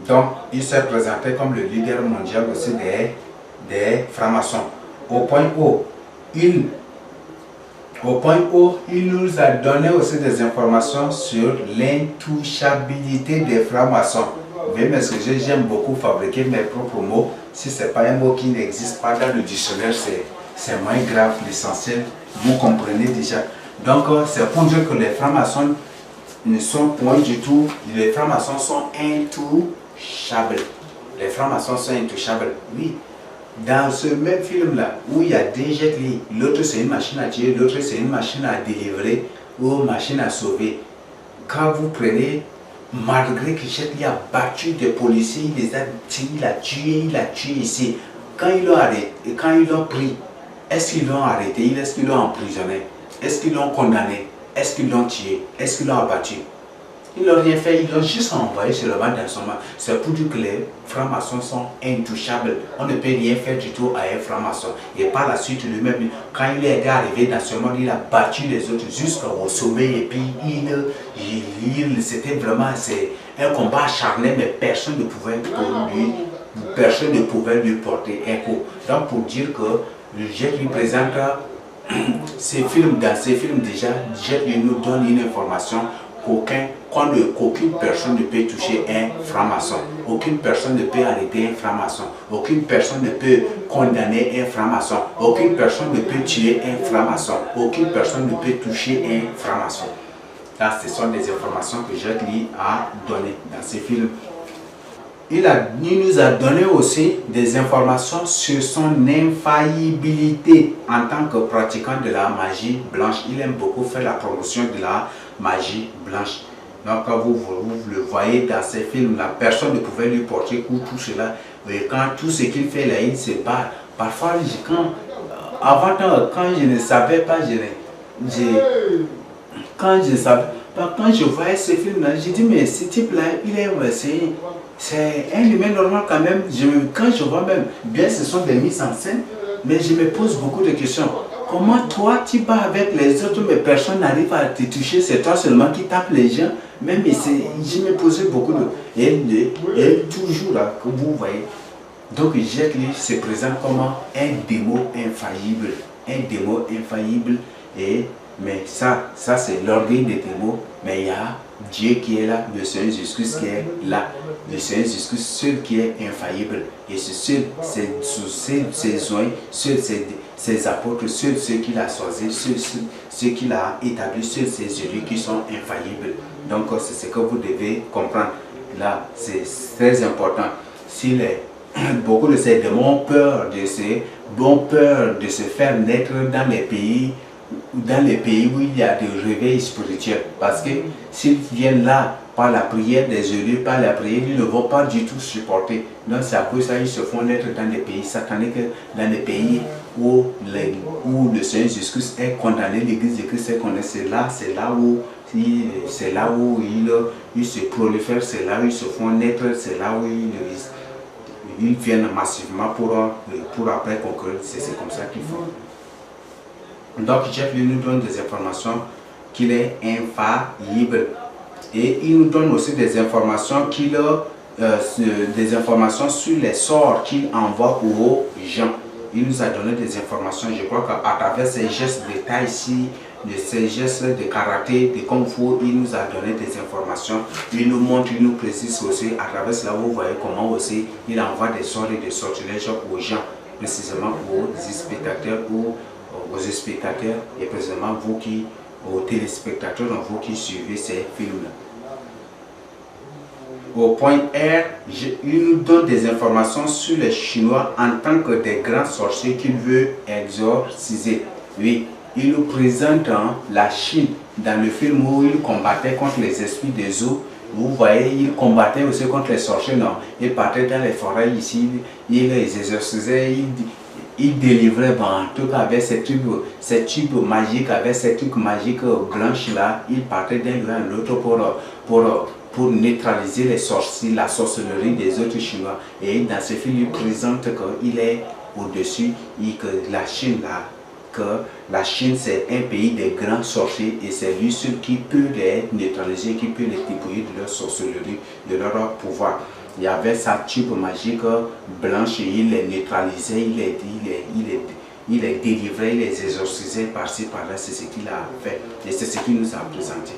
Donc, il s'est présenté comme le leader mondial aussi des francs-maçons. Au point où il nous a donné aussi des informations sur l'intouchabilité des francs-maçons. Vous voyez, parce que j'aime beaucoup fabriquer mes propres mots. Si ce n'est pas un mot qui n'existe pas dans le dictionnaire, c'est moins grave. L'essentiel, vous comprenez déjà. Donc, c'est pour dire que les francs-maçons ne sont point du tout, les francs-maçons sont intouchables. Les francs-maçons sont intouchables, oui. Dans ce même film-là, où il y a des jets, l'autre c'est une machine à tuer, l'autre c'est une machine à délivrer ou une machine à sauver. Quand vous prenez, malgré que Jet Li a battu des policiers, il les a tués, il a tué ici. Quand ils l'ont arrêté, quand ils l'ont pris, est-ce qu'ils l'ont arrêté, est-ce qu'ils l'ont emprisonné, est-ce qu'ils l'ont condamné, est-ce qu'ils l'ont tué, est-ce qu'ils l'ont abattu? Ils n'ont rien fait, ils l'ont juste envoyé sur le banc d'assommement. C'est pour dire que les francs-maçons sont intouchables. On ne peut rien faire du tout à un franc-maçon. Et par la suite, lui-même, quand il est arrivé nationalement, il a battu les autres jusqu'au sommet. Et puis, c'était vraiment un combat acharné, mais personne ne pouvait lui porter un coup. Donc, pour dire que Jet Li présente dans ces films déjà, Jet Li nous donne une information qu'aucune personne ne peut toucher un franc-maçon. Aucune personne ne peut arrêter un franc-maçon. Aucune personne ne peut condamner un franc-maçon. Aucune personne ne peut tuer un franc-maçon. Aucune personne ne peut toucher un franc-maçon. Là, ce sont des informations que Jet Li a données dans ces films. Il nous a donné aussi des informations sur son infaillibilité en tant que pratiquant de la magie blanche. Il aime beaucoup faire la promotion de la magie blanche. Donc, quand vous le voyez dans ces films, la personne ne pouvait lui porter coup, tout cela. Et quand tout ce qu'il fait là, il se bat. Parfois, quand je ne savais pas, quand je voyais ce film-là, j'ai dit, mais ce type-là, c'est un humain normal quand même. Quand je vois même, bien ce sont des mises en scène, mais je me pose beaucoup de questions. Comment toi, tu pars avec les autres, mais personne n'arrive à te toucher, c'est toi seulement qui tape les gens. Même je me posais beaucoup de... Et toujours là, comme vous voyez. Donc Jet Li se présente comme un démon infaillible. Un démon infaillible. Mais ça c'est l'orgueil des démons. Mais il y a Dieu qui est là, le Seigneur Jésus-Christ qui est là. Le Seigneur Jésus-Christ seul qui est infaillible. Et c'est seul, ses soins, seul ses apôtres, seuls ceux qu'il a choisis, ceux qu'il a établis, seuls ses élus qui sont infaillibles. Donc c'est ce que vous devez comprendre. Là, c'est très important. Beaucoup de ces démons ont peur de se faire naître dans les pays où il y a des réveils spirituels. Parce que s'ils viennent là par la prière des élus, par la prière, ils ne vont pas du tout supporter. Donc c'est à cause de ça qu'ils se font naître dans des pays sataniques, dans des pays où le Seigneur Jésus-Christ est condamné, l'Église de Christ est condamnée. C'est là où ils se prolifèrent, c'est là où ils se font naître, c'est là où ils viennent massivement pour après conquérir. C'est comme ça qu'ils font. Donc Jet Li nous donne des informations qu'il est infaillible. Et il nous donne aussi des informations sur les sorts qu'il envoie aux gens. Il nous a donné des informations, je crois qu'à travers ces gestes de tai chi, ces gestes de karaté, de kung fu, il nous a donné des informations. Il nous montre, il nous précise aussi, à travers cela, vous voyez comment aussi il envoie des sorts et des sortilèges aux gens, précisément aux spectateurs et précisément aux téléspectateurs, vous qui suivez ces films-là. Au point R, il nous donne des informations sur les Chinois en tant que des grands sorciers qu'il veut exorciser. Oui, il nous présente la Chine dans le film où il combattait contre les esprits des eaux. Vous voyez, il combattait aussi contre les sorciers. Non, il partait dans les forêts ici, il les exorcisait, il délivrait, en tout cas avec ces tubes magiques, avec ces trucs magiques blanches là, il partait d'un lieu à l'autre pour neutraliser les sorciers, la sorcellerie des autres Chinois. Et dans ce film, il présente qu'il est au-dessus, que la Chine c'est un pays des grands sorciers et c'est lui seul qui peut les neutraliser, qui peut les dépouiller de leur sorcellerie, de leur pouvoir. il y avait sa tube magique blanche et il les neutralisait, il les délivrait, il les exorcisait par-ci par-là. C'est ce qu'il a fait et c'est ce qu'il nous a présenté.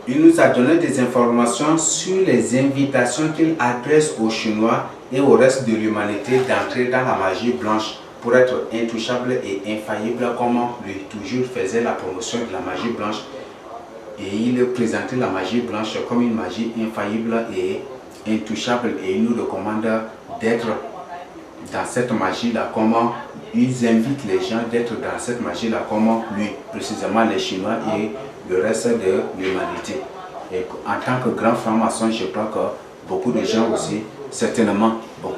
Il nous a donné des informations sur les invitations qu'il adresse aux Chinois et au reste de l'humanité d'entrer dans la magie blanche pour être intouchable et infaillible, comme lui toujours faisait la promotion de la magie blanche. Et il présentait la magie blanche comme une magie infaillible et intouchable, et il nous recommande d'être dans cette magie-là, comment ils invitent les gens d'être dans cette magie-là, comment lui, précisément les Chinois et le reste de l'humanité. Et en tant que grand franc-maçon, je crois que beaucoup de gens aussi, certainement, ont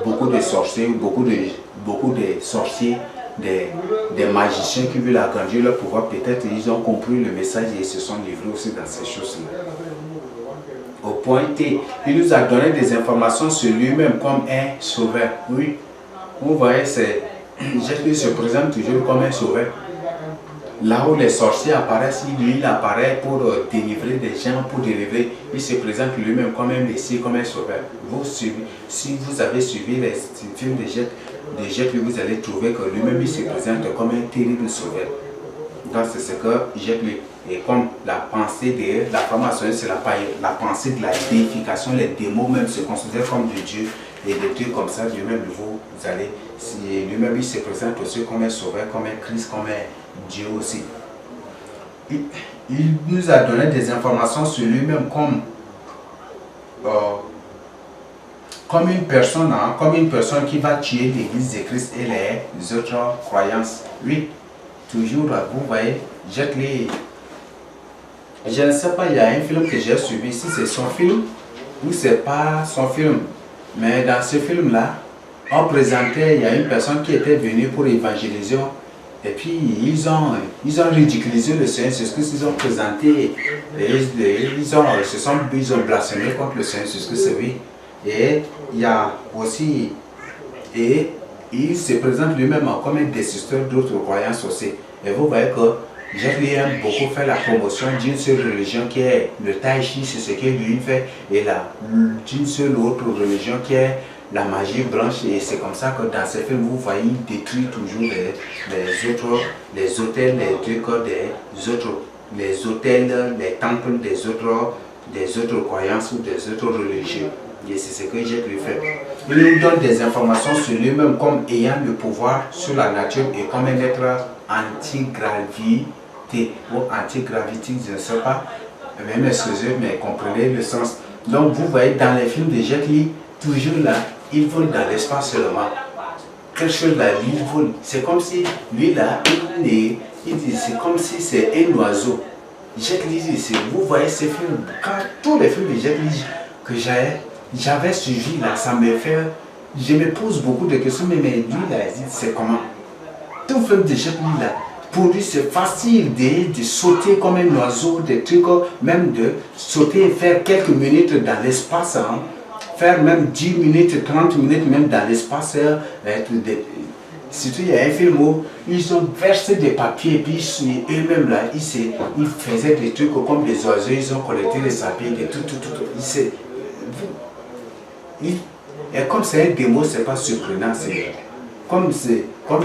beaucoup de sorciers, beaucoup de sorciers, des magiciens qui veulent agrandir leur pouvoir. Peut-être ils ont compris le message et ils se sont livrés aussi dans ces choses-là. Au point T, il nous a donné des informations sur lui-même comme un sauveur. Oui, vous voyez, Jésus se présente toujours comme un sauveur. Là où les sorciers apparaissent, lui, il apparaît pour délivrer des gens, il se présente lui-même comme un messie, comme un sauveur. Si vous avez suivi les films de Jet Li, vous allez trouver que lui-même, il se présente comme un terrible sauveur. Donc c'est ce que Jet Li. Et comme la pensée de la formation, c'est la pensée de la déification, les démons même se considèrent comme des dieux et des trucs comme ça. Lui-même, lui-même, il se présente aussi comme un sauveur, comme un Christ, comme un Dieu aussi. Il nous a donné des informations sur lui-même comme une personne qui va tuer l'Église de Christ et les autres croyances. Oui, toujours, vous voyez, Jet Li. Je ne sais pas, il y a un film que j'ai suivi, si c'est son film ou c'est pas son film. Mais dans ce film-là, on présentait, il y a une personne qui était venue pour évangéliser. Et puis, ils ont ridiculisé le Seigneur Jésus-Christ, ils ont présenté, ils ont blasphémé contre le Seigneur Jésus-Christ, oui. Et il y a aussi, et il se présente lui-même comme un destructeur d'autres croyances aussi. Et vous voyez que Jet Li aime beaucoup faire la promotion d'une seule religion qui est le Tai Chi, c'est ce que lui fait, et d'une seule autre religion qui est la magie blanche. Et c'est comme ça que dans ces films, vous voyez, il détruit toujours les hôtels, les trucs des autres, les hôtels, les temples des autres croyances ou des autres religions. Et c'est ce que Jet Li fait. Il nous donne des informations sur lui-même comme ayant le pouvoir sur la nature et comme un être anti-gravité ou anti-gravité, je ne sais pas, même excusez, mais comprenez le sens. Donc vous voyez dans les films de Jet Li, toujours là, il vole dans l'espace seulement. Quelque chose là, il vole. C'est comme si lui là, c'est comme si c'est un oiseau. Jet Li, vous voyez ces films, tous les films de Jet Li que j'avais suivi là, ça me fait, je me pose beaucoup de questions, mais lui là, c'est comment? Tout film de Jet Li là, pour lui c'est facile de sauter comme un oiseau, des trucs, même de sauter et faire quelques minutes dans l'espace, hein, faire même 10 minutes, 30 minutes même dans l'espace. Surtout il y a un film où ils ont versé des papiers et puis eux-mêmes là, ils faisaient des trucs comme des oiseaux, ils ont collecté les papiers, et comme c'est un démo, c'est pas surprenant. Comme le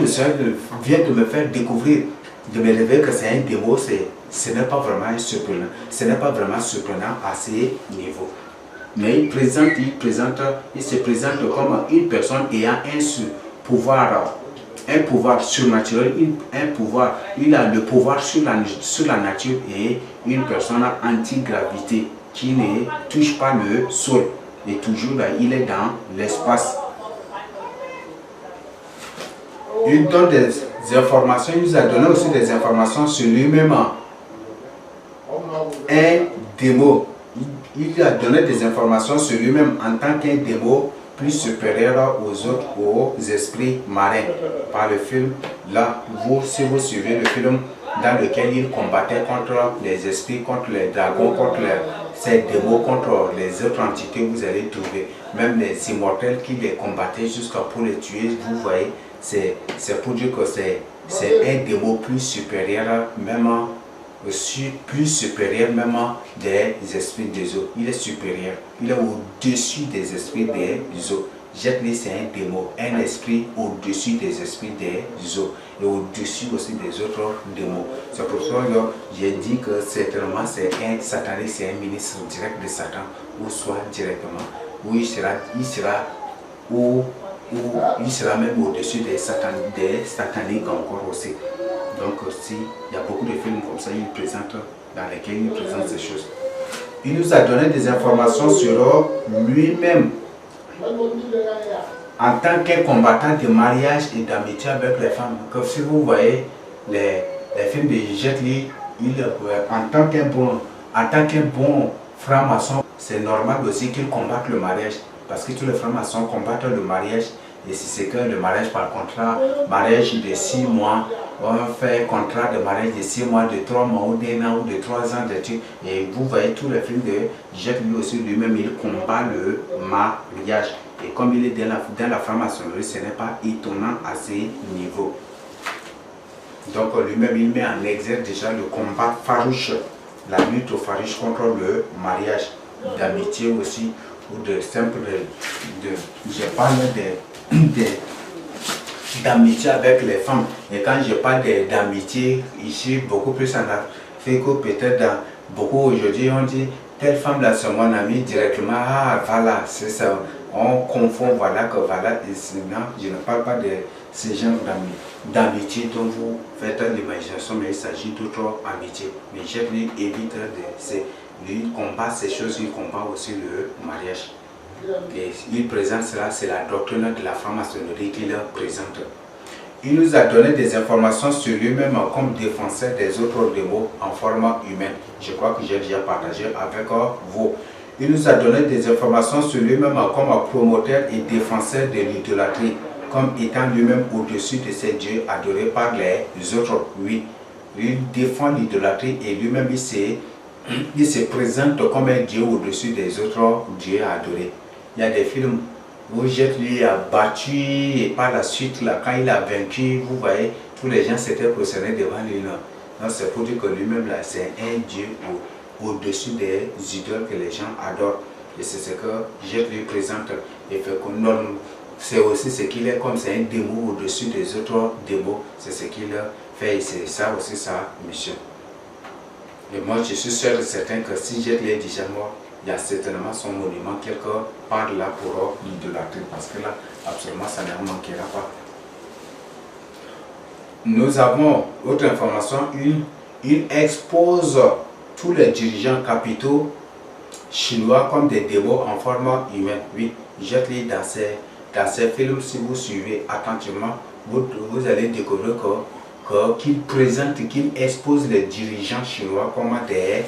Seigneur vient de me faire découvrir, de me révéler que c'est un démo, ce n'est pas vraiment surprenant. Ce n'est pas vraiment surprenant à ces niveaux. Mais il se présente comme une personne ayant un pouvoir surnaturel, il a le pouvoir sur la nature et une personne anti-gravité qui ne touche pas le sol. Et toujours là, il est dans l'espace. Il donne des informations, il nous a donné aussi des informations sur lui-même. Un démo. Il a donné des informations sur lui-même en tant qu'un démo plus supérieur aux esprits marins. Par le film, là, si vous suivez le film dans lequel il combattait contre les esprits, contre les dragons, contre ces démons, contre les autres entités, vous allez trouver. Même les immortels qui les combattaient jusqu'à pour les tuer, vous voyez, c'est pour dire que c'est un démon plus supérieur, même aussi plus supérieur même des esprits des autres. Il est supérieur, il est au-dessus des esprits des autres. Jet Li, c'est un démon, un esprit au-dessus des esprits des autres et au-dessus aussi des autres démons. C'est pour ça que j'ai dit que certainement c'est un sataniste, c'est un ministre direct de Satan, ou soit directement, où il sera même au-dessus des sataniques encore aussi. Donc aussi, il y a beaucoup de films comme ça, dans lesquels il présente ces choses. Il nous a donné des informations sur lui-même en tant qu'un combattant de mariage et d'amitié avec les femmes. Comme si vous voyez les films de Jet Li, en tant qu'un bon franc-maçon, c'est normal aussi qu'il combatte le mariage. Parce que tous les francs-maçons combattent le mariage. Et si c'est que le mariage par contrat, mariage de 6 mois, on fait contrat de mariage de 6 mois, de 3 mois, ou d'1 an, ou de 3 ans d'études. Et vous voyez tous les films de Jet Li aussi, lui-même, il combat le mariage. Et comme il est dans la franc-maçonnerie, ce n'est pas étonnant à ce niveau. Donc lui-même, il met en exergue déjà le combat farouche, la lutte farouche contre le mariage, d'amitié aussi, ou de simple, je parle d'amitié avec les femmes. Et quand je parle d'amitié, ici, beaucoup plus en Afrique, peut-être dans beaucoup aujourd'hui, on dit, telle femme là, c'est mon amie directement, ah voilà, c'est ça. On confond, voilà que voilà, non, je ne parle pas de ce genre d'amitié dont vous faites l'imagination, mais il s'agit d'autres amitiés. Mais Jet Li évite lui combat ces choses, il combat aussi le mariage. Et il présente cela, c'est la doctrine de la franc-maçonnerie qu'il présente. Il nous a donné des informations sur lui-même comme défenseur des autres démons en format humain. Je crois que j'ai déjà partagé avec vous. Il nous a donné des informations sur lui-même comme promoteur et défenseur de l'idolâtrie, comme étant lui-même au-dessus de ces dieux adorés par les autres. Oui, il défend l'idolâtrie et lui-même il se présente comme un dieu au-dessus des autres dieux adorés. Il y a des films où Jet Li a battu et par la suite, là, quand il a vaincu, vous voyez, tous les gens s'étaient prosternés devant lui. Donc c'est pour dire que lui-même, là, c'est un dieu au-dessus des idoles que les gens adorent. Et c'est ce que Jet Li présente. Et fait que c'est aussi ce qu'il est, comme c'est un démon au-dessus des autres démons. C'est ce qu'il fait et c'est ça aussi sa mission. Et moi, je suis sûr et certain que si Jet Li est déjà mort, il y a certainement son monument quelque part là pour l'idolâtrie, parce que là, absolument, ça ne manquera pas. Nous avons autre information, il expose tous les dirigeants capitaux chinois comme des démons en forme humaine. Oui, Jet Li dans ces films, si vous suivez attentivement, vous allez découvrir qu'il expose les dirigeants chinois comme des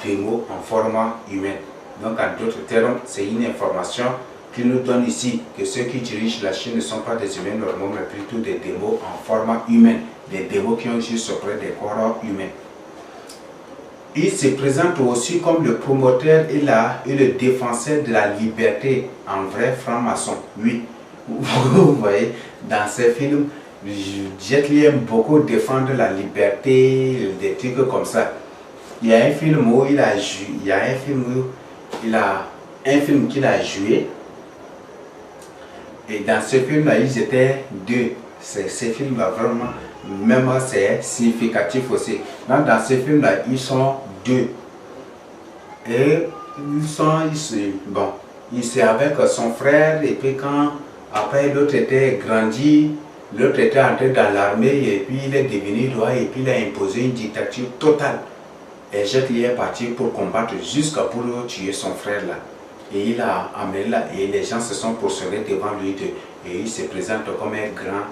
démons en format humain. Donc en d'autres termes, c'est une information qu'il nous donne ici, que ceux qui dirigent la Chine ne sont pas des humains normaux, mais plutôt des démons en format humain, des démons qui ont juste auprès des corps humains. Il se présente aussi comme le promoteur et le défenseur de la liberté en vrai franc-maçon. Oui, vous voyez, dans ces films, Jet Li aime beaucoup défendre la liberté, des trucs comme ça. Il y a un film où il a qu'il a joué. Et dans ce film-là, ils étaient deux. Ces films-là, vraiment, même c'est significatif aussi. Donc, dans ce film-là, ils sont deux. Et il s'est avec son frère. Et puis quand, après, l'autre était grandi, l'autre était entré dans l'armée. Et puis, il est devenu roi. Et puis, il a imposé une dictature totale. Et Jet Li est parti pour combattre jusqu'à pour tuer son frère là. Et il a amené là, et les gens se sont prosternés devant lui et il se présente comme un grand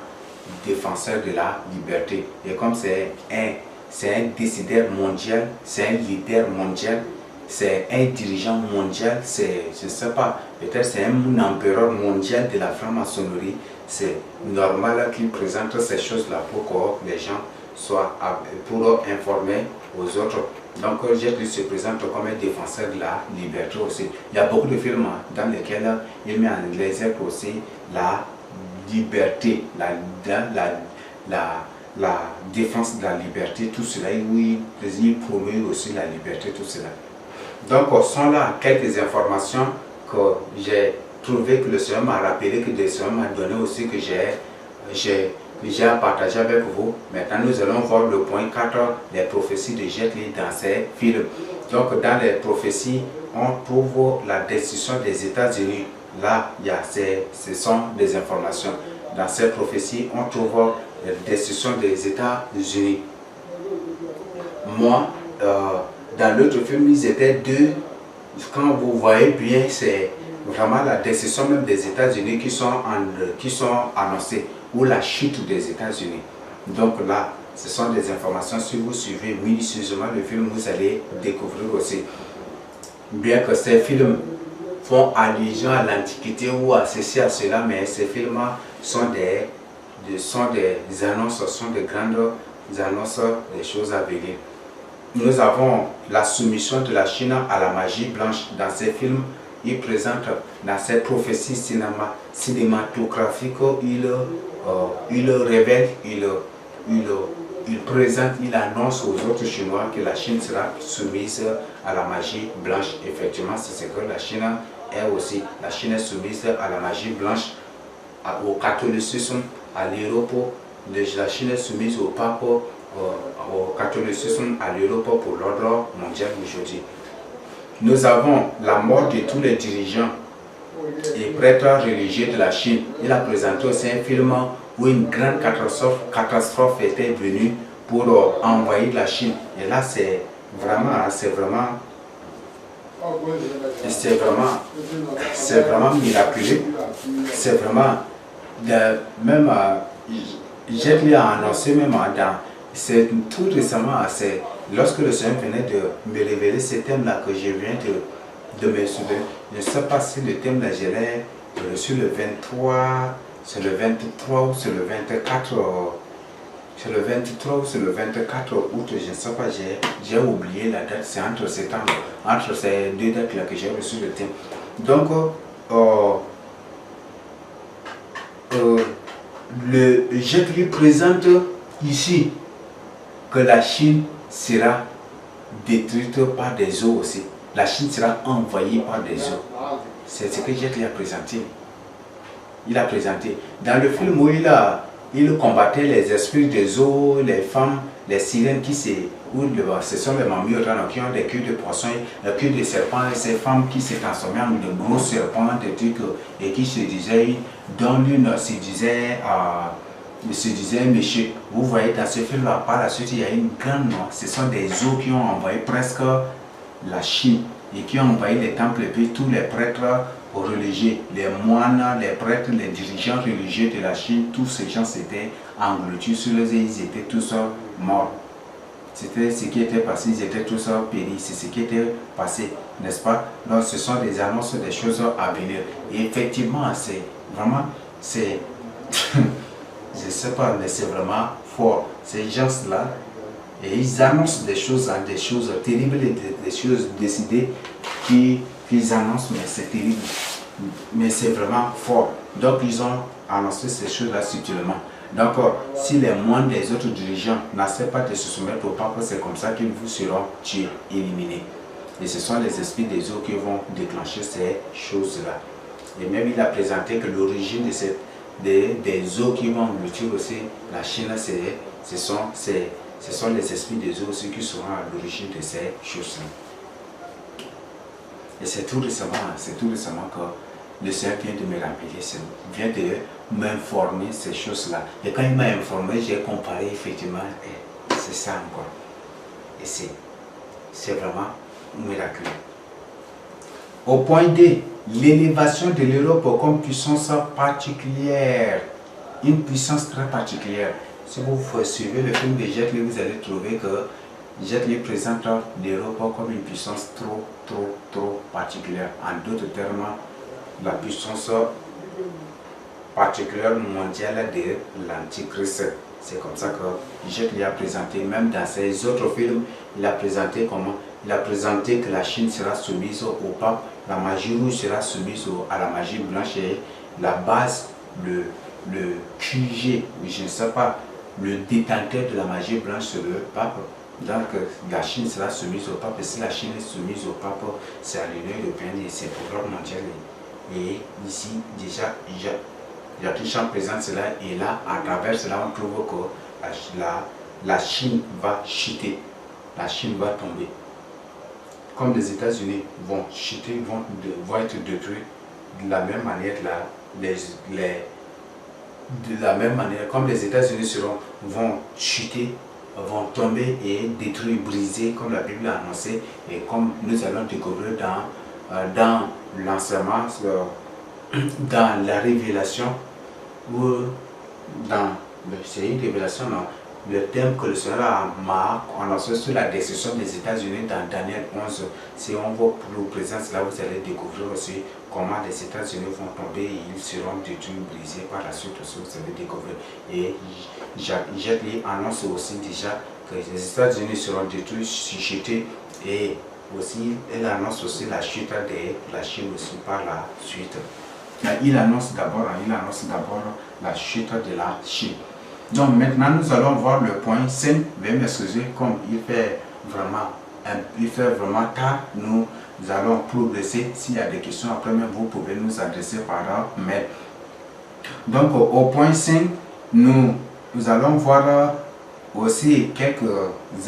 défenseur de la liberté. Et comme c'est un décideur mondial, c'est un leader mondial, c'est un dirigeant mondial, je ne sais pas, peut-être c'est un empereur mondial de la franc-maçonnerie. C'est normal qu'il présente ces choses-là pour que les gens soient pour informer aux autres. Donc Jet Li se présente comme un défenseur de la liberté aussi. Il y a beaucoup de films dans lesquels il met en exergue aussi la liberté, la défense de la liberté, tout cela, où il promeut aussi la liberté, tout cela. Donc, sont là quelques informations que j'ai trouvé que le Seigneur m'a rappelé, que le Seigneur m'a donné aussi, que j'ai à partager avec vous. Maintenant, nous allons voir le point 4, les prophéties de Jet Li dans ces films. Donc, dans les prophéties, on trouve la destruction des États-Unis. Là, ce sont des informations. Dans ces prophéties, on trouve la destruction des États-Unis. Moi, dans l'autre film, ils étaient deux. Quand vous voyez bien, c'est vraiment la destruction même des États-Unis qui sont annoncées, ou la chute des États-Unis. Donc là, ce sont des informations. Si vous suivez minutieusement le film, vous allez découvrir aussi. Bien que ces films font allusion à l'Antiquité ou à ceci, à cela, mais ces films sont des annonces, sont de grandes annonces des choses à venir. Nous avons la soumission de la Chine à la magie blanche. Dans ces films, il présente, dans ces prophéties cinématographiques, il révèle, il présente, il annonce aux autres Chinois que la Chine sera soumise à la magie blanche. Effectivement, c'est ce que la Chine est aussi. La Chine est soumise à la magie blanche, au catholicisme, à l'Europe. La Chine est soumise au pape, au catholicisme, à l'Europe pour l'ordre mondial aujourd'hui. Nous avons la mort de tous les dirigeants et prêtres religieux de la Chine. Il a présenté aussi un film où une grande catastrophe était venue pour envahir la Chine. Et là, c'est vraiment miraculeux. C'est vraiment, même Jet Li a annoncé même c'est tout récemment, lorsque le Seigneur venait de me révéler ce thème-là que je viens de me souvenir. Je ne sais pas si le thème-là, je l'ai reçu le 23, c'est le 23 ou c'est le 24, c'est le 23 ou c'est le 24 août, je ne sais pas, j'ai oublié la date, c'est entre ces deux dates-là que j'ai reçu le thème. Donc, le Jet Li présente ici que la Chine sera détruite par des eaux aussi. La Chine sera envahie par des eaux. C'est ce que Jet Li a présenté. Il a présenté. Dans le film où il combattait les esprits des eaux, les femmes, les sirènes ce sont les mamies qui ont des queues de poisson, la queue de serpent, et ces femmes qui se transformaient en de gros serpents, des trucs, et qui se disaient, dont l'une se disait monsieur. Vous voyez dans ce film là, par la suite il y a une grande mort. Ce sont des eaux qui ont envahi presque la Chine et qui ont envahi les temples, et puis tous les prêtres religieux, les moines, les prêtres, les dirigeants religieux de la Chine, tous ces gens s'étaient engloutis sur les îles, ils étaient tous morts. C'était ce qui était passé, ils étaient tous péris, c'est ce qui était passé, n'est-ce pas? Donc ce sont des annonces, des choses à venir. Et effectivement, c'est vraiment, c'est je ne sais pas, mais c'est vraiment fort. Ces gens-là, et ils annoncent des choses terribles, des choses décidées qu'ils annoncent, mais c'est terrible. Mais c'est vraiment fort. Donc ils ont annoncé ces choses-là subtilement. Donc si les moines des autres dirigeants n'acceptent pas de se soumettre au pape, c'est comme ça qu'ils vous seront tués, éliminés. Et ce sont les esprits des eaux qui vont déclencher ces choses-là. Et même il a présenté que l'origine de des eaux qui vont engloutir aussi la Chine, ce sont les esprits des eaux aussi qui seront à l'origine de ces choses-là. Et c'est tout récemment que le Seigneur vient de me rappeler, vient de m'informer ces choses-là. Et quand il m'a informé, j'ai comparé effectivement, et c'est ça encore. Et c'est vraiment miraculeux. Au point D, l'élévation de l'Europe comme puissance particulière, une puissance très particulière. Si vous suivez le film de Jet Li, vous allez trouver que Jet Li présente l'Europe comme une puissance trop particulière. En d'autres termes, la puissance particulière mondiale de l'Antichrist. C'est comme ça que Jet Li a présenté, même dans ses autres films, il a présenté comment? Il a présenté que la Chine sera soumise au pape, la magie rouge sera soumise à la magie blanche, et la base, le QG, je ne sais pas, le détenteur de la magie blanche, c'est le pape. Donc la Chine sera soumise au pape. Et si la Chine est soumise au pape, c'est à l'Union européenne et c'est pour l'ordre mondial. Et ici, déjà, Jackie Chan présente cela. Et là, à travers cela, on trouve que la Chine va chuter. La Chine va tomber. Comme les États-Unis vont chuter, vont être détruits de la même manière, de la même manière, comme les États-Unis vont chuter, vont tomber et détruire, briser, comme la Bible a annoncé, et comme nous allons découvrir dans l'enseignement, dans la révélation, ou c'est une révélation, non? Le thème que le Seigneur m'a annoncé sur la destruction des États-Unis dans Daniel 11. Si on va pour le présent, là vous allez découvrir aussi comment les États-Unis vont tomber et ils seront détruits, brisés par la suite aussi, vous allez découvrir. Et Jet Li annonce aussi déjà que les États-Unis seront détruits, chutés, et aussi elle annonce aussi la chute de la Chine aussi par la suite. Il annonce d'abord la chute de la Chine. Donc maintenant nous allons voir le point 5. Veuillez m'excuser, comme il fait vraiment tard, nous allons progresser. S'il y a des questions après, même vous pouvez nous adresser par mail. Donc au point 5, nous allons voir aussi quelques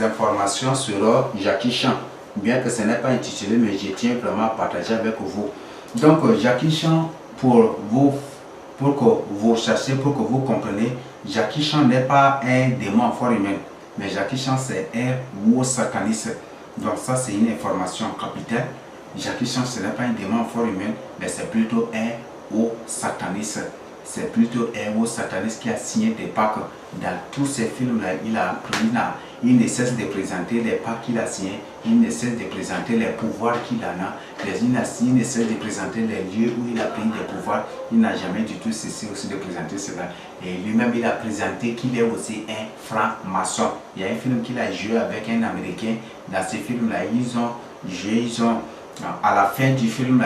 informations sur Jackie Chan. Bien que ce n'est pas intitulé, mais je tiens vraiment à partager avec vous. Donc Jackie Chan, pour que vous cherchiez, pour que vous compreniez, Jackie Chan n'est pas un démon en forme humaine, mais Jackie Chan c'est un haut sataniste. Donc ça c'est une information capitale. Jackie Chan ce n'est pas un démon en forme humaine, mais c'est plutôt un haut sataniste. C'est plutôt un haut sataniste qui a signé des pactes. Dans tous ces films-là, il ne cesse de présenter les pactes qu'il a signés, il ne cesse de présenter les pouvoirs qu'il en a, il ne cesse de présenter les lieux où il a pris des pouvoirs. Il n'a jamais du tout cessé aussi de présenter cela. Et lui-même, il a présenté qu'il est aussi un franc-maçon. Il y a un film qu'il a joué avec un Américain. Dans ce film-là, à la fin du film,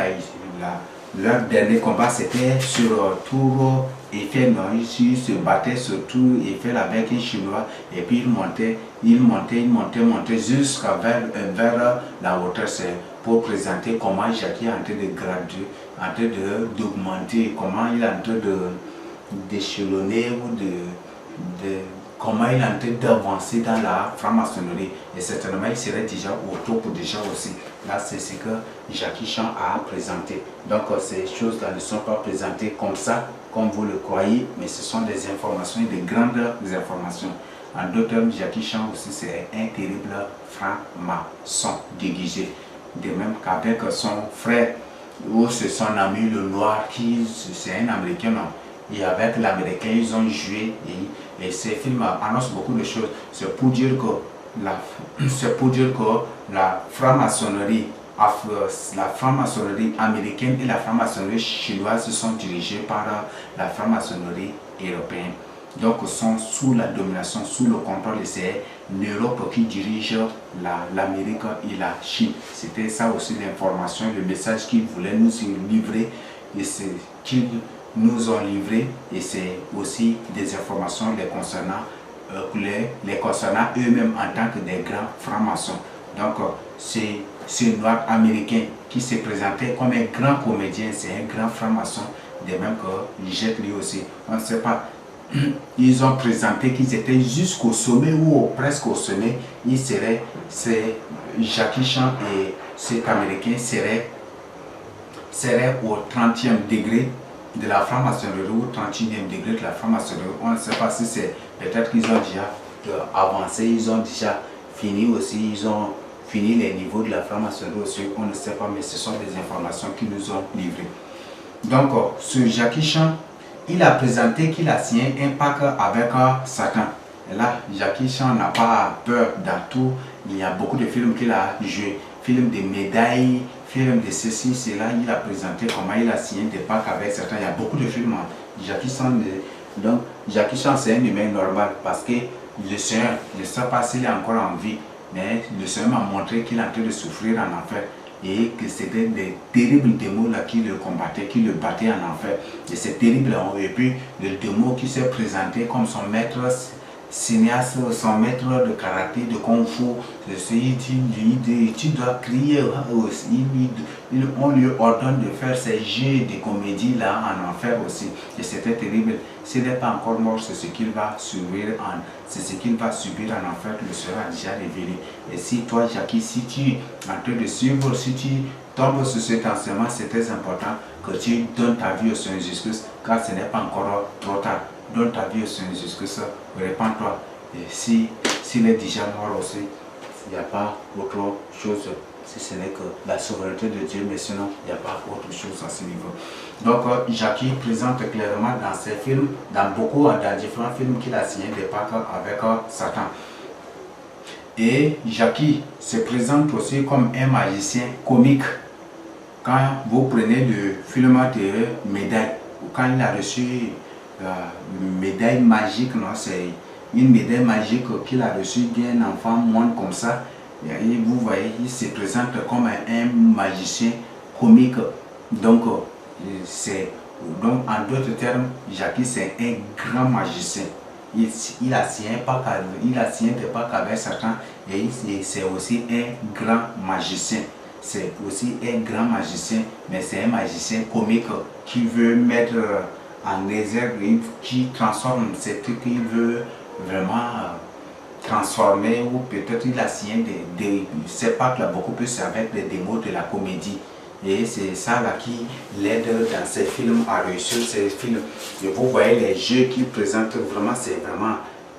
leur dernier combat c'était sur Tour Eiffel. Ils se battaient sur Tour Eiffel avec un Chinois, et puis il montait jusqu'à vers la hauteur. C'est pour présenter comment Jackie est en train de graduer, en train d'augmenter, comment il est en train d'échelonner ou comment il est en train d'avancer dans la franc-maçonnerie. Et certainement il serait déjà au top déjà aussi. Là c'est ce que Jackie Chan a présenté. Donc ces choses-là ne sont pas présentées comme ça, comme vous le croyez, mais ce sont des informations, des grandes informations. En d'autres termes, Jackie Chan aussi c'est un terrible franc-maçon déguisé. De même qu'avec son frère ou c'est son ami le noir, qui c'est un Américain, non? Et avec l'Américain, ils ont joué, et ces films annoncent beaucoup de choses. C'est pour dire que la franc-maçonnerie américaine et la franc-maçonnerie chinoise se sont dirigées par la franc-maçonnerie européenne. Donc, sont sous la domination, sous le contrôle, et c'est l'Europe qui dirige l'Amérique et la Chine. C'était ça aussi l'information, le message qu'ils voulaient nous livrer, et c'est qu'ils nous ont livré, et c'est aussi des informations les concernant eux-mêmes en tant que des grands francs-maçons. Donc c'est ce noir américain qui s'est présenté comme un grand comédien, c'est un grand franc-maçon, de même que Jet Li aussi. On ne sait pas. Ils ont présenté qu'ils étaient jusqu'au sommet ou presque au sommet. C'est Jackie Chan et cet américain serait au 30e degré de la franc-maçonnerie ou 31e degré de la franc-maçonnerie. On ne sait pas si c'est peut-être qu'ils ont déjà avancé, ils ont déjà fini aussi, ils ont fini les niveaux de la franc-maçonnerie aussi, on ne sait pas, mais ce sont des informations qu'ils nous ont livrées. Donc, ce Jackie Chan, il a présenté qu'il a signé un pacte avec Satan. Et là, Jackie Chan n'a pas peur dans tout. Il y a beaucoup de films qu'il a joué, films de médailles, film de ceci, cela, il a présenté comment il a signé des pactes avec certains. Il y a beaucoup de films. Jackie Chan, donc Jackie Chan c'est un humain normal, parce que le Seigneur, je ne sais pas s'il est encore en vie, mais le Seigneur m'a montré qu'il est en train de souffrir en enfer, et que c'était des terribles démons là qui le combattaient, qui le battaient en enfer. Et c'est terrible. Et puis le démon qui s'est présenté comme son maître, cinéaste, son maître de karaté, de kung fu, tu dois crier, on lui ordonne de faire ces jeux de comédie là en enfer aussi. Et c'était terrible. S'il n'est pas encore mort, c'est ce qu'il va subir en enfer, le sera déjà révélé. Et si toi, Jackie, si tu es en train de suivre, si tu tombes sur cet enseignement, c'est très important que tu donnes ta vie au Seigneur Jésus-Christ, car ce n'est pas encore trop tard. Donne ta vie au Seigneur Jésus-Christ, répands-toi. Et s'il est déjà mort aussi, il n'y a pas autre chose, si ce n'est que la souveraineté de Dieu, mais sinon, il n'y a pas autre chose à ce niveau. Donc, Jackie présente clairement dans ses films, dans différents films qu'il a signés des pactes avec Satan. Et Jackie se présente aussi comme un magicien comique. Quand vous prenez le film de Médaille, quand il a reçu la médaille magique, non, c'est une médaille magique qu'il a reçue d'un enfant moine comme ça. Et vous voyez, il se présente comme un magicien comique. Donc, en d'autres termes, Jackie c'est un grand magicien. Il a signé des pactes avec Satan et c'est aussi un grand magicien. C'est aussi un grand magicien, mais c'est un magicien comique qui veut mettre en exergue, qui transforme ces trucs qu'il veut vraiment transformer, ou peut-être il a signé ces pactes beaucoup plus avec les démos de la comédie. Et c'est ça là qui l'aide dans ces films à réussir ces films. Et vous voyez les jeux qu'il présente, vraiment c'est vraiment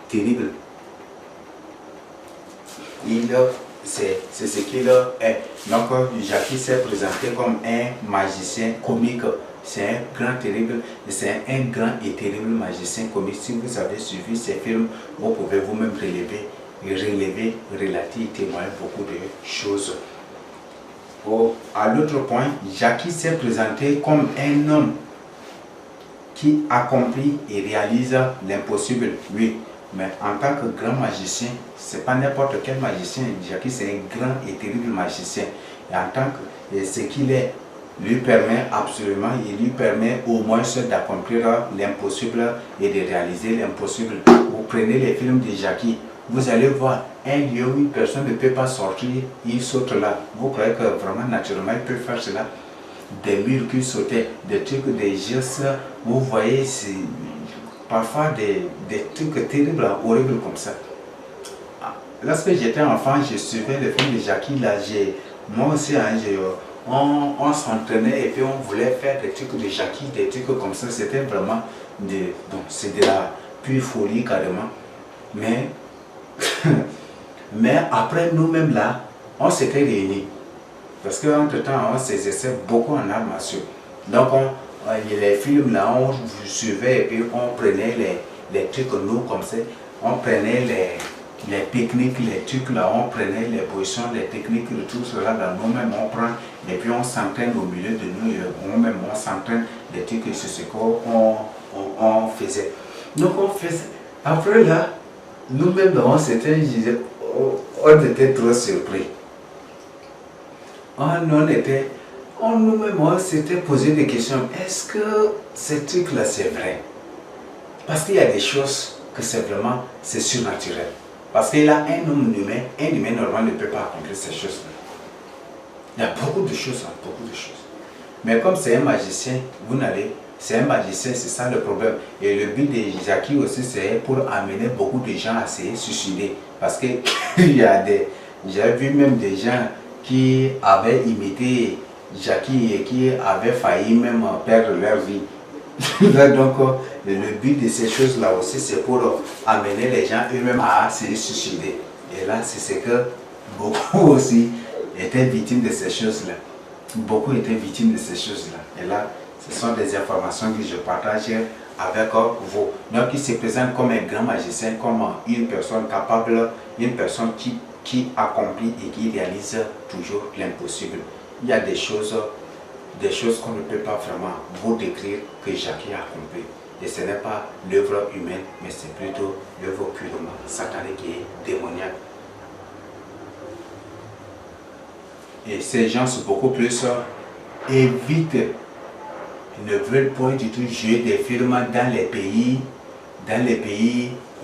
terrible. C'est ce qu'il est. Donc Jackie s'est présenté comme un magicien comique. C'est un grand terrible, c'est un grand et terrible magicien comique. Si vous avez suivi ces films, vous pouvez vous-même relater et témoigner beaucoup de choses. À l'autre point, Jackie s'est présenté comme un homme qui accomplit et réalise l'impossible. Oui, mais en tant que grand magicien, c'est pas n'importe quel magicien. Jackie c'est un grand et terrible magicien. Et en tant que ce qu'il est, lui permet au moins d'accomplir l'impossible et de réaliser l'impossible. Vous prenez les films de Jackie, vous allez voir un lieu où une personne ne peut pas sortir, il saute là. Vous croyez que vraiment naturellement il peut faire cela? Des murs qui sautaient, des trucs, des gestes, vous voyez, c'est parfois des trucs terribles, horribles comme ça. Lorsque j'étais enfant, je suivais le film de Jackie, là, moi aussi, on s'entraînait et puis on voulait faire des trucs de Jackie, des trucs comme ça. C'était vraiment c'est de la pure folie carrément. Mais, mais après nous-mêmes là, on s'était réunis. Parce qu'entre temps, on s'exerçait beaucoup en arts martiaux. Donc les films là, on suivait et puis on prenait les trucs nous comme ça. On prenait les techniques, les trucs là, on prenait les positions, les techniques, tout cela là, nous-mêmes on prend et puis on s'entraîne au milieu de nous, nous-mêmes on s'entraîne des trucs, c'est ce qu'on faisait. Donc on faisait, après là, nous-mêmes on était trop surpris. Nous-mêmes on s'était posé des questions, est-ce que ces trucs là c'est vrai? Parce qu'il y a des choses que c'est vraiment, c'est surnaturel. Parce qu'il a un humain normal ne peut pas accomplir ces choses-là. Il y a beaucoup de choses, beaucoup de choses. Mais comme c'est un magicien, c'est un magicien, c'est ça le problème. Et le but de Jackie aussi, c'est pour amener beaucoup de gens à se suicider. Parce que j'ai vu même des gens qui avaient imité Jackie et qui avaient failli même perdre leur vie. Donc le but de ces choses-là aussi, c'est pour amener les gens eux-mêmes à se suicider. Et là, c'est ce que beaucoup aussi étaient victimes de ces choses-là. Beaucoup étaient victimes de ces choses-là. Et là, ce sont des informations que je partage avec vous. Donc, il se présente comme un grand magicien, comme une personne capable, une personne qui accomplit et qui réalise toujours l'impossible. Il y a des choses qu'on ne peut pas vraiment vous décrire que Jackie a accompli. Et ce n'est pas l'œuvre humaine, mais c'est plutôt l'œuvre purement satanique et démoniaque. Et ces gens sont beaucoup plus évitent, ne veulent pas du tout jouer des films dans les pays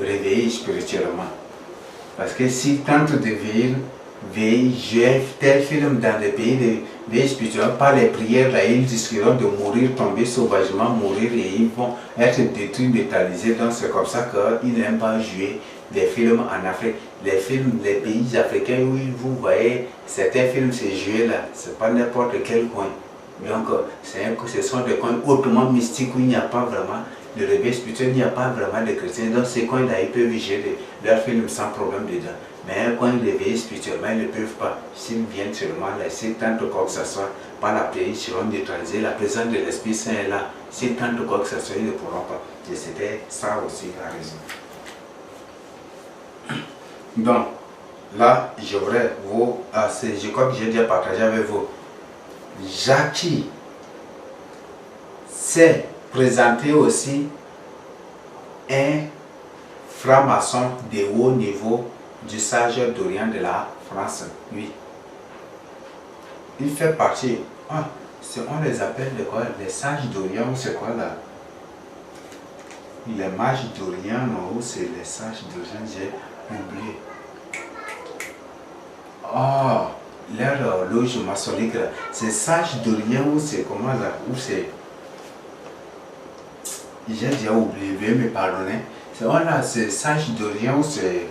réveiller spirituellement. Parce que s'il tente de jouer tel film dans des pays de veille spirituelle, par les prières, là, ils risqueront de mourir, tomber sauvagement, mourir et ils vont être détruits, métallisés. Donc c'est comme ça qu'ils n'aiment pas jouer des films en Afrique. Les films des pays africains où vous voyez certains films se jouer là, c'est pas n'importe quel coin. Donc ce sont des coins hautement mystiques où il n'y a pas vraiment de réveil spirituel, il n'y a pas vraiment de chrétiens. Dans ces coins-là, ils peuvent gérer leurs films sans problème dedans. Mais un coin réveillé spirituellement, ils ne peuvent pas. S'ils viennent seulement là, s'ils tentent quoi que ce soit, par la prière, ils seront neutralisés. La présence de l'Esprit Saint est là. S'ils tentent quoi que ce soit, ils ne pourront pas. Et c'était ça aussi la raison. Donc, là, je voudrais vous, je crois que j'ai déjà partagé avec vous. Jackie s'est présenté aussi un franc-maçon de haut niveau du sage d'Orient de la France, lui. Il fait partie, on les appelle de quoi? Les sages d'Orient, c'est quoi là? Les mages d'Orient, non, ou c'est les sages d'Orient, j'ai oublié. Leur loge maçonnique là, c'est sage d'Orient ou c'est comment là? Ou c'est... J'ai déjà oublié, veuillez me pardonner. C'est sage d'Orient ou c'est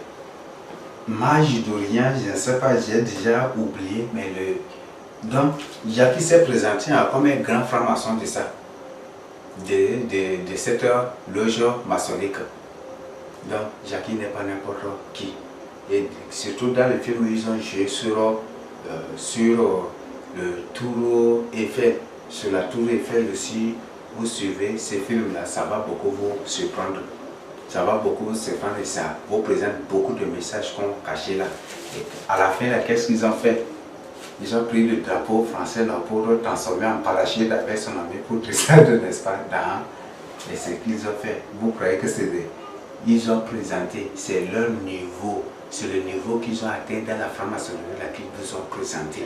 mage d'Orient, je ne sais pas, j'ai déjà oublié, mais donc Jackie s'est présenté comme un grand franc-maçon de ça, de cette loge maçonnique. Donc Jackie n'est pas n'importe qui. Et surtout dans le film, ils ont joué sur le tour Eiffel, sur la tour Eiffel aussi. Vous suivez ces films-là, ça va beaucoup vous surprendre. Ça va beaucoup vous surprendre et ça vous présente beaucoup de messages qu'on cachait là. Et à la fin, qu'est-ce qu'ils ont fait? Ils ont pris le drapeau français là, pour le transformer en parachute avec son ami pour descendre, n'est-ce pas, dans. Et ce qu'ils ont fait, vous croyez que c'est des... Ils ont présenté, c'est leur niveau, c'est le niveau qu'ils ont atteint dans la franc-maçonnerie qu'ils vous ont présenté.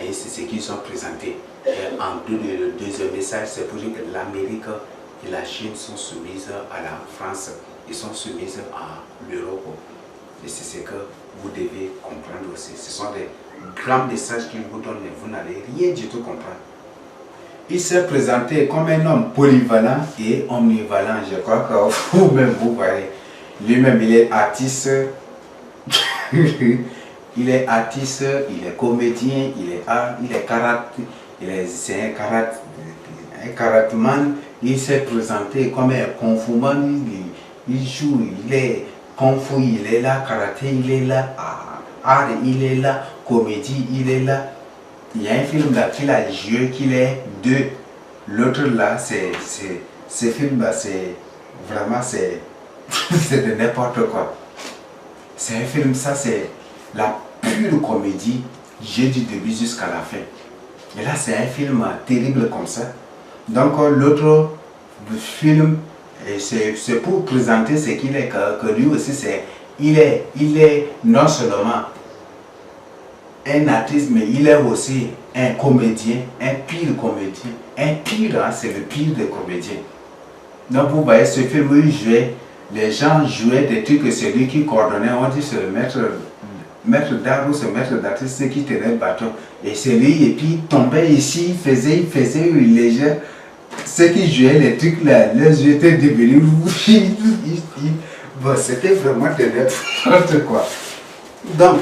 Et c'est ce qu'ils ont présenté. Et en plus, le deuxième message, c'est pour dire que l'Amérique et la Chine sont soumises à la France. Ils sont soumises à l'Europe. Et c'est ce que vous devez comprendre aussi. Ce sont des grands messages qu'ils vous donnent, mais vous n'allez rien du tout comprendre. Il s'est présenté comme un homme polyvalent et omnivalent. Je crois que vous-même, vous voyez. Lui-même, il est artiste. Il est artiste, il est comédien, il est art, il est karaté, c'est un karatéman. Il s'est présenté comme un kung fu man, il joue, il est kung fu, il est là, karaté, il est là, art, il est là, comédie, il est là. Il y a un film là qu'il a joué, qu'il est deux. L'autre là, ce film là, c'est vraiment, c'est de n'importe quoi. C'est un film, ça c'est la pure comédie, j'ai du début jusqu'à la fin. Et là, c'est un film terrible comme ça. Donc, l'autre film, c'est pour présenter ce qu'il est, que lui aussi, il est non seulement un artiste, mais il est aussi un comédien, un pire comédien. Un pire, hein, c'est le pire des comédiens. Donc, vous voyez, ce film où il jouait, les gens jouaient des trucs que c'est lui qui coordonnait, on dit c'est le maître d'art ou ce maître d'artiste qui tenait le bâton. Et c'est lui, et puis il tombait ici, il faisait une légère. Ceux qui jouaient les trucs là, les yeux étaient devenus bon, c'était vraiment de n'importe quoi. Donc,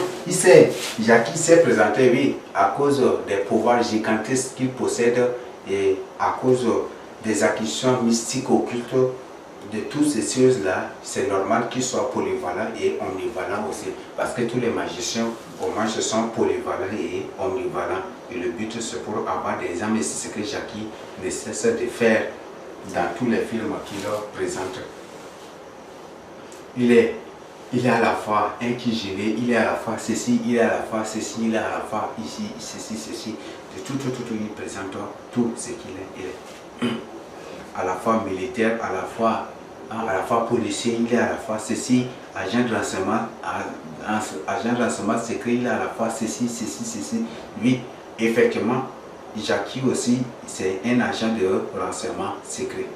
Jackie s'est présenté, oui, à cause des pouvoirs gigantesques qu'il possède et à cause des acquisitions mystiques occultes. De toutes ces choses-là, c'est normal qu'ils soient polyvalents et omnivalents aussi. Parce que tous les magiciens, au moins, se sont polyvalents et omnivalents. Et le but, c'est pour avoir des âmes. Et c'est ce que Jackie ne cesse de faire dans tous les films qu'il leur présente. Il est à la fois un qui gêné, il est à la fois ceci, il est à la fois ceci, il est à la fois ici, ceci. De tout, il présente tout ce qu'il est. Il est à la fois militaire, à la fois policier, il est à la fois ceci, agent de renseignement secret, il est à la fois ceci. Lui, effectivement, Jackie aussi, c'est un agent de renseignement secret.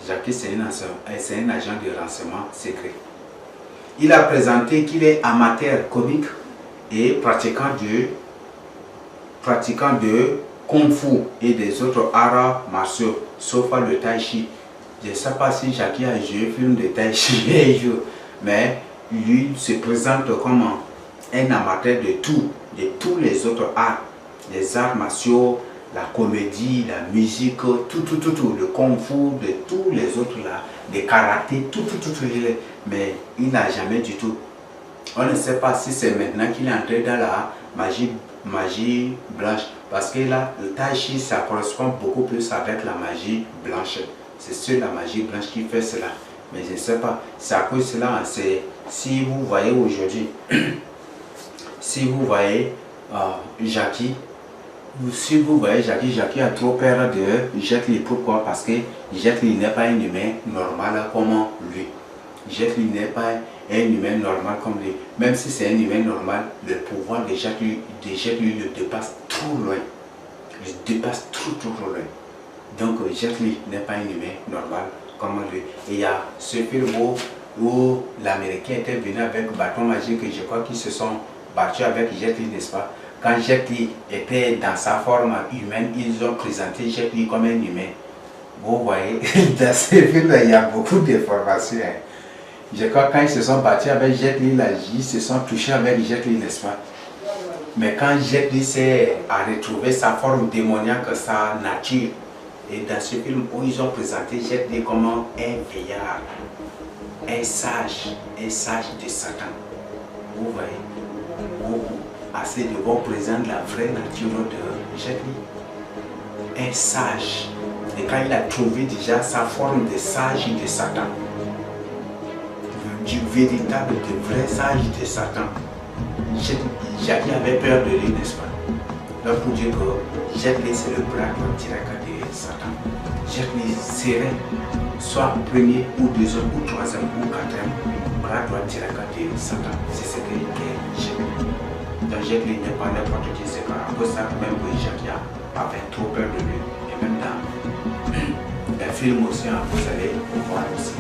Jackie, c'est un agent de renseignement secret. Il a présenté qu'il est amateur comique et pratiquant de Kung Fu et des autres arts martiaux, sauf le Tai Chi. Je ne sais pas si Jackie a joué un film de Tai Chi, mais lui se présente comme un amateur de tous les autres arts, les arts martiaux, la comédie, la musique, tout, le Kung Fu, de tous les autres là, des karaté, tout, mais il n'a jamais du tout. On ne sait pas si c'est maintenant qu'il est entré dans la magie blanche, parce que là, le Tai Chi, ça correspond beaucoup plus avec la magie blanche. C'est sur la magie blanche qui fait cela. Mais je ne sais pas, c'est à cause de cela, c'est si vous voyez aujourd'hui, si vous voyez Jackie, Jackie a trop peur de Jet Li. Pourquoi? Parce que Jet Li n'est pas un humain normal comme lui. Jet Li n'est pas un humain normal comme lui. Même si c'est un humain normal, le pouvoir de Jet Li le dépasse trop loin. Il dépasse trop loin. Donc Jet Li n'est pas un humain normal comme lui. Et il y a ce film où l'Américain était venu avec bâton magique, et je crois qu'ils se sont battus avec Jet Li, n'est-ce pas? Quand Jet Li était dans sa forme humaine, ils ont présenté Jet Li comme un humain. Vous voyez, dans ce film, il y a beaucoup d'informations. Je crois que quand ils se sont battus avec Jet Li, ils se sont touchés avec Jet Li, n'est-ce pas? Mais quand Jet Li a retrouvé sa forme démoniaque, sa nature, et dans ce film où ils ont présenté Jet Li comme un vieillard, un sage de Satan. Vous voyez, assez de bon présent de la vraie nature de Jet Li. Un sage. Et quand il a trouvé déjà sa forme de sage de Satan, du véritable, de vrai sage de Satan, Jackie avait peur de lui, n'est-ce pas? Donc pour dire que Jet Li, c'est le bras droit direct de Satan. Jet Li serait soit premier ou deuxième ou troisième ou quatrième bras droit direct de Satan. C'est ce que Jet Li. Donc Jet Li n'est pas n'importe qui, c'est pas pour ça même que Jackie avait trop peur de lui. Et même dans le film aussi, vous allez voir aussi.